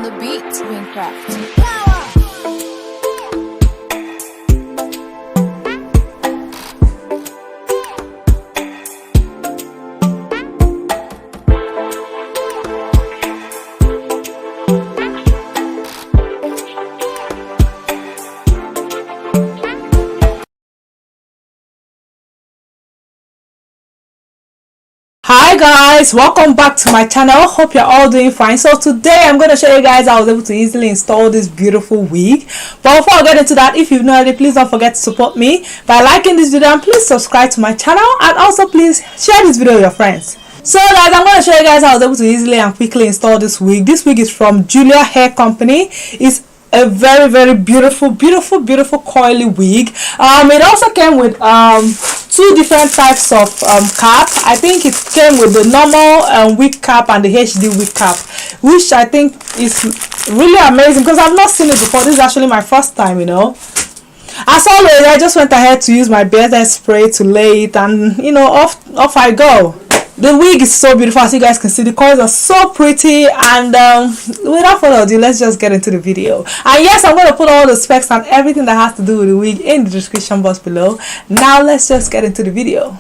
the beat, Wingcraft. Hi guys, welcome back to my channel. Hope you're all doing fine. So today I'm going to show you guys how I was able to easily install this beautiful wig. But before I get into that, if you've not already, please don't forget to support me by liking this video, and please subscribe to my channel, and also please share this video with your friends. So guys, I'm going to show you guys how I was able to easily and quickly install this wig. This wig is from Julia Hair Company. It's a very beautiful coily wig. It also came with two different types of cap. I think it came with the normal wig cap and the HD wig cap, which I think is really amazing because I've not seen it before. This is actually my first time, you know. As always, I just went ahead to use my beard spray to lay it, and you know, off I go. The wig is so beautiful, as you guys can see. The colors are so pretty, and without further ado, let's just get into the video. And yes, I'm going to put all the specs and everything that has to do with the wig in the description box below. Now let's just get into the video.